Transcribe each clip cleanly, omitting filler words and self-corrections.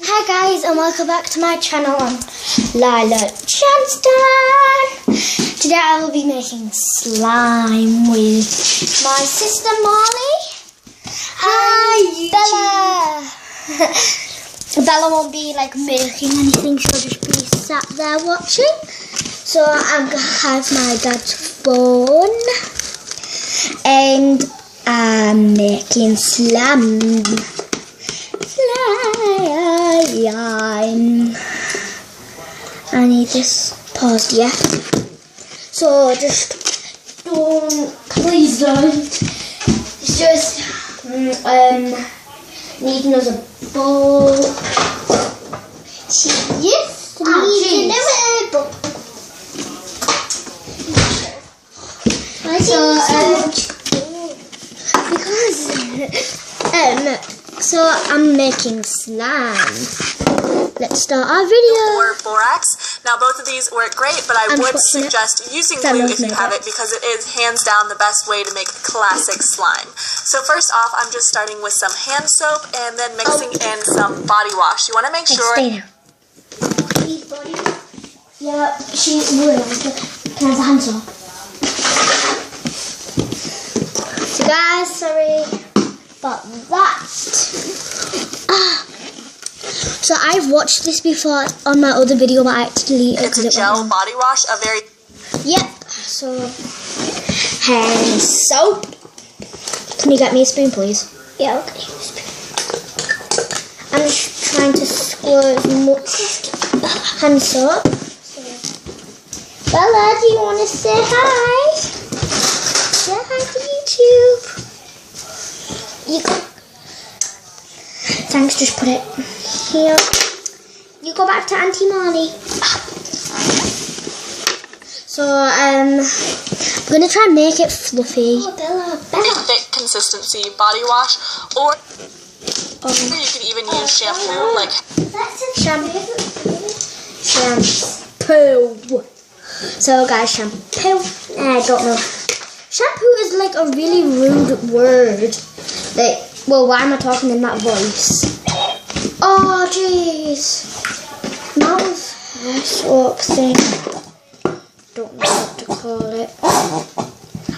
Hi guys, and welcome back to my channel on Lila Johnston. Today I will be making slime with my sister Molly. Hi Bella. Bella won't be like making anything, she'll just be sat there watching. So I'm gonna have my dad's phone and I'm making slime. I need this paused, yeah. So just please don't. It's just need another bowl. Yes, need another bowl. So I'm making slime. Let's start our video. Or borax. Now both of these work great, but I would suggest using glue if you have it because it is hands down the best way to make classic slime. So first off, I'm just starting with some hand soap and then mixing in some body wash. You want to make sure. Yeah, she's really can I have the hand soap? So guys, sorry about that. So I've watched this before on my other video, but I had to delete it. It's a gel body wash, a very... Yep, so hand soap. Can you get me a spoon, please? Yeah, I'll get you a spoon. I'm just trying to squirt as much hand soap. Bella, do you want to say hi? Say hi to YouTube. You go. Thanks, just put it here. You go back to Auntie Molly. So, I'm going to try and make it fluffy. Oh, Bella. thick consistency body wash, or you can even use shampoo, like... Shampoo. So, guys, shampoo. I don't know. Shampoo is like a really rude word. Like, well, why am I talking in that voice? Oh, jeez. Mouth soap thing. Don't know what to call it.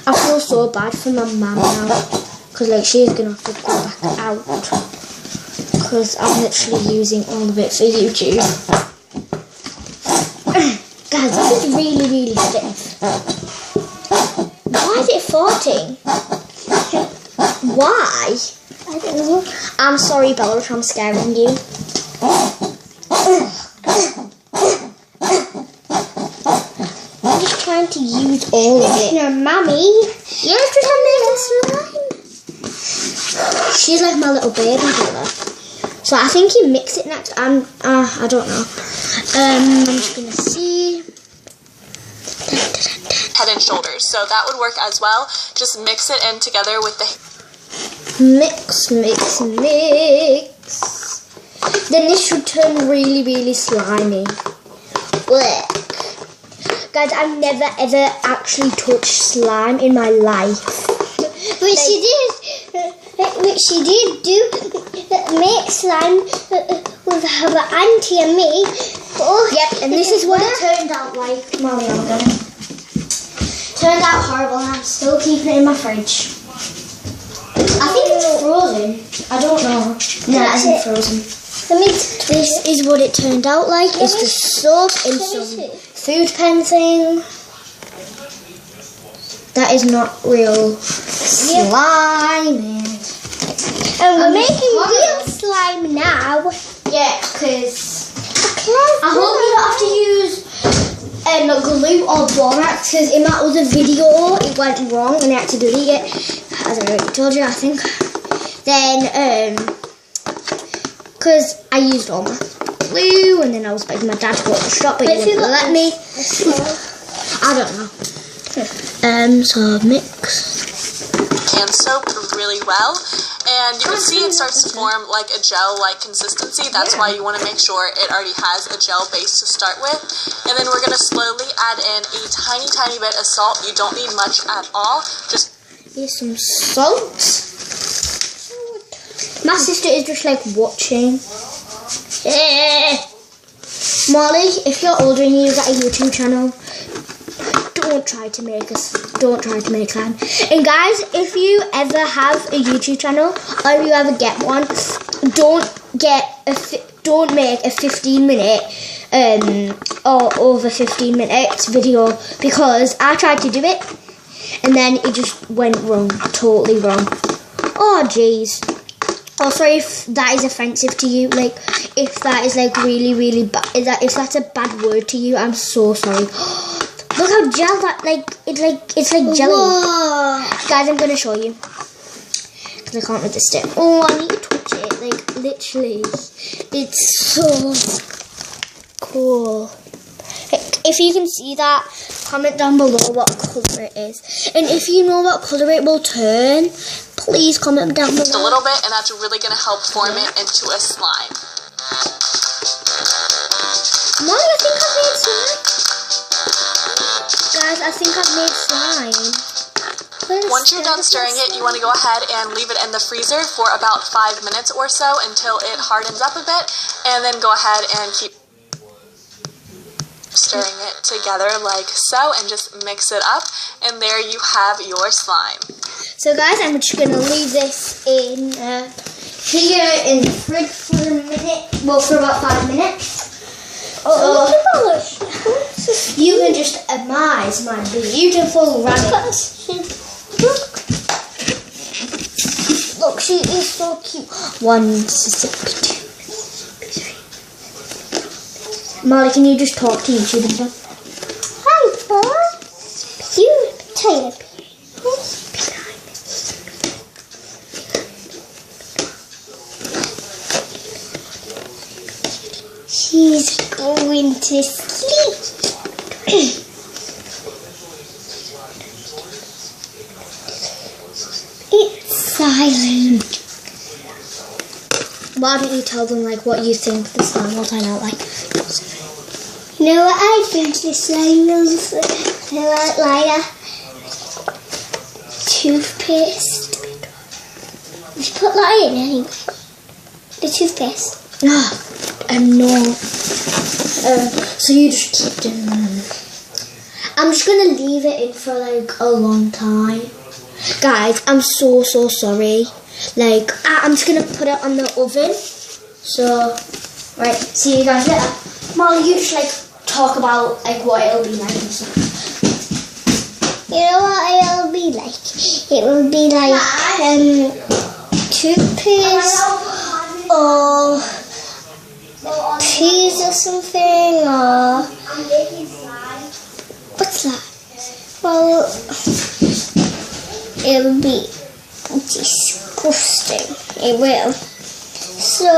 I feel so bad for my mum now. Because, like, she's going to have to go back out. Because I'm literally using all of it for YouTube. Guys, this is really, really stiff. Why is it farting? Why? I don't know. I'm sorry, Bella, if I'm scaring you. I'm just trying to use all of it. No, Mummy. Yeah, it's just I'm making slime. She's like my little baby Bella. So I think you mix it next. I don't know. I'm just gonna see. Head and shoulders, so that would work as well. Just mix it in together with the mix. Then this should turn really, really slimy. Blech. Guys, I've never ever actually touched slime in my life. Which she did do make slime with her auntie and me. Oh, yep, and this is what it turned out like. Molly, I'm gonna. Turned out horrible, and I'm still keeping it in my fridge. I think it's frozen. I don't know. No, it isn't frozen. This is what it turned out like. It's just soap and some food pen thing. That is not real slime. And we're making real slime now. Yeah, because I hope you don't have to use glue or borax, because in my other video it went wrong and I had to delete it, as I already told you, I think. Then because I used all my glue and then I was begging my dad to go to the shop, but he wouldn't let me. I don't know. So mix. Hand soap really well, and you can see it starts to form like a gel-like consistency. That's why you want to make sure it already has a gel base to start with. And then we're going to slowly add in a tiny, tiny bit of salt. You don't need much at all. Just here's some salt. My sister is just like watching. Molly, if you're older and you've got a YouTube channel, don't try to make slime. And guys, if you ever have a YouTube channel or if you ever get one, don't make a 15-minute or over 15 minutes video, because I tried to do it and then it just went wrong, totally wrong. Oh jeez. Oh, sorry if that is offensive to you, like if that is like really bad, if that's a bad word to you, I'm so sorry. Look how gel that, it's like jelly. Whoa. Guys, I'm gonna show you because I can't resist it. Oh, I need to touch it, like literally, it's so cool. If you can see that, comment down below what colour it is. And if you know what colour it will turn, please comment down below. Just a little bit, and that's really going to help form it into a slime. Mommy, I think I've made slime. Guys, I think I've made slime. Once you're done stirring it, you want to go ahead and leave it in the freezer for about 5 minutes or so until it hardens up a bit, and then go ahead and keep stirring it together like so, and just mix it up, and there you have your slime. So guys, I'm just going to leave this in here in the fridge for a minute, well, for about 5 minutes. Oh, so you can just admire my beautiful rabbit. Look, she is so cute. 1, 6, 2. Molly, can you just talk to YouTube and stuff? Hi, boss. You tiny she's going to sleep. It's silent. Why don't you tell them like what you think the slime will turn out like? You know what I think the slime will look like? Toothpaste. We should put that in anyway. The toothpaste. No. So you just keep doing that. I'm just gonna leave it in for like a long time. Guys, I'm so sorry. Like, I'm just gonna put it on the oven. So, right, see you guys later. Molly, you just like talk about like what it'll be like and stuff. You know what it'll be like? It will be like toothpaste or peas or something, or what's that? Well, it'll be disgusting. It will. So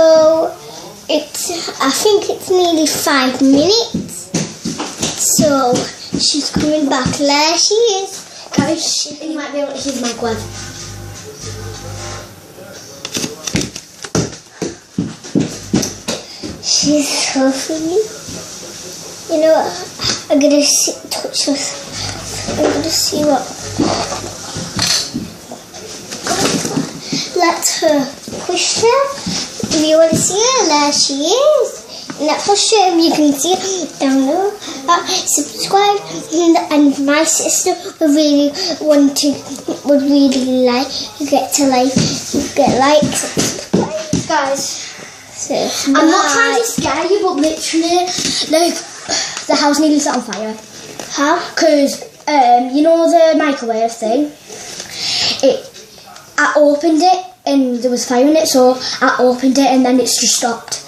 I think it's nearly 5 minutes. So she's coming back. There she is. Guys, you might be able to hear the microwave. She's so funny. You know what? I'm gonna touch her. I'm gonna see what. Let her push her. If you want to see her, there she is. And that push her, if you can see her down there. Subscribe, and my sister would really like to get likes, subscribe, guys. So, I'm not trying to scare you, but literally, like, the house nearly set on fire. How? Because, you know the microwave thing? I opened it and there was fire in it, so I opened it and then it's just stopped.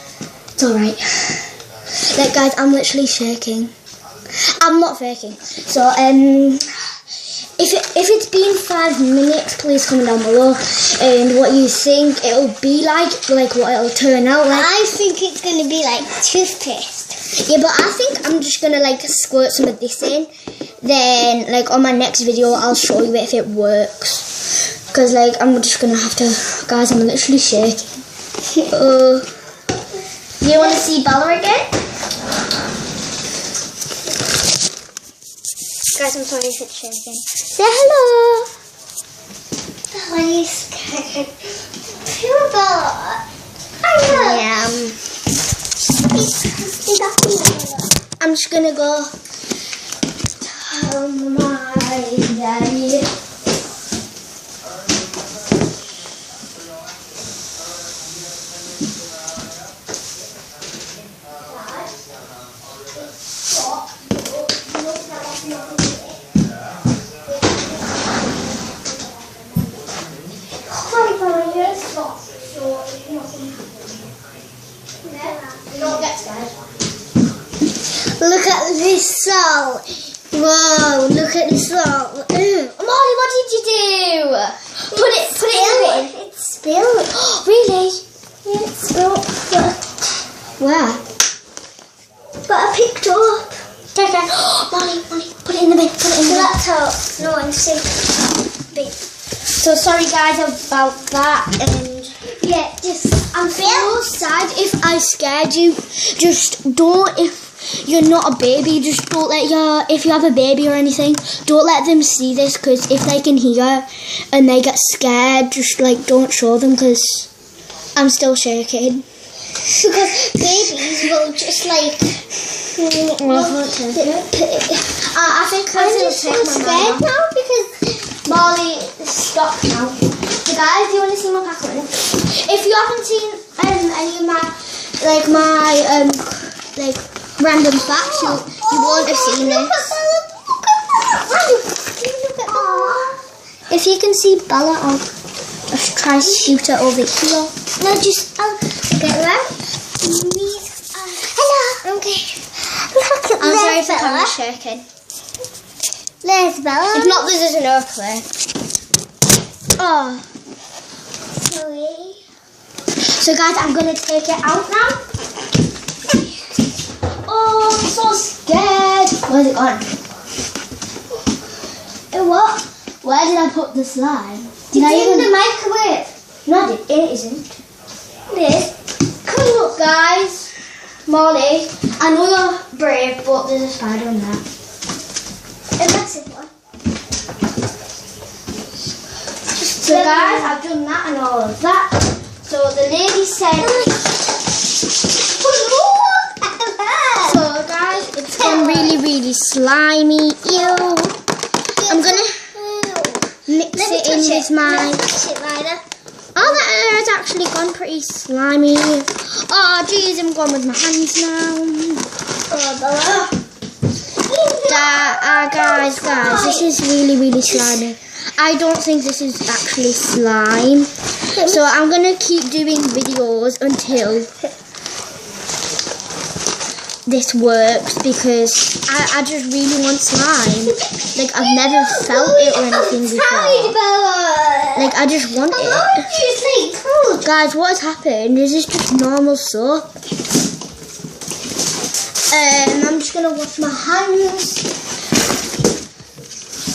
It's alright. Like, guys, I'm literally shaking. I'm not faking. So, if it's been 5 minutes, please comment down below and what you think it'll be like what it'll turn out like. I think it's gonna be like toothpaste. Yeah, but I think I'm just gonna like squirt some of this in. Then, like on my next video, I'll show you if it works. Cause like I'm just gonna have to, guys. I'm literally shaking. Do you want to see Bella again? Guys, I'm sorry if it's shaking. Say hello. Bella, you scared. Poor Bella. I know. Yeah. I'm just gonna go tell my daddy. Look at this salt. Whoa, look at this salt. Molly, what did you do? Put it in the bin. It's spilled. Really? Yeah, it's spilled. Where? But I picked up. Okay. Molly, put it in the bin. Put it in the bin. Laptop. No one see. So sorry guys about that, and yeah, I'm so sad if I scared you. Just don't, if you're not a baby, just don't let if you have a baby or anything, don't let them see this, because if they can hear and they get scared, just like don't show them, because I'm still shaking. Because babies will just like, I think I'm just so scared now because Molly, stop now. So guys, do you want to see my packaging? If you haven't seen any of my random facts, you won't have seen this. Look at that. If you can see Bella, I'll just try to shoot her over here. No, I'll get that. Hello. Okay. I'm sorry if the camera's shaking. There's Bella. If not, this isn't her play. Oh. So guys, I'm going to take it out now. Oh, I'm so scared. Where's it gone? What? Where did I put the slime? Did I even the microwave? No, it isn't. It is. Come look, guys. Molly, I know you're brave, but there's a spider in there. A massive one. So guys, I've done that and all of that. So the lady said, so guys, it's gone really, really slimy. Ew. I'm gonna mix it in with my. Oh, that has actually gone pretty slimy. Oh, geez, I'm going with my hands now. Guys, this is really, really slimy. I don't think this is actually slime. So I'm going to keep doing videos until this works, because I just really want slime. Like, I've never felt it or anything before. Like, I just want it. Guys, what has happened? Is this just normal soap? I'm just going to wash my hands.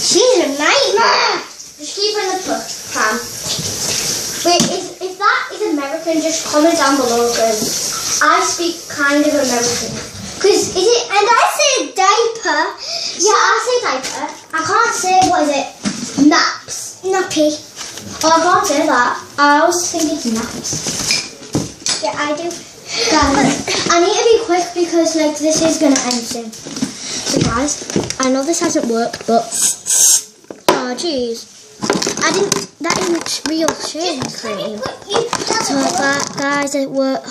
She's a nightmare. Just keep her in the pan. Wait, if that is American, just comment down below, because I speak kind of American. Because is it? And I say diaper. Yeah, I say diaper. I can't say, what is it? Naps. Nappy. Oh, I can't say that. I always think it's naps. Yeah, I do. Guys, I need to be quick because like this is gonna end soon. So guys, I know this hasn't worked, but oh jeez, that isn't real shaving cream. So guys, it worked.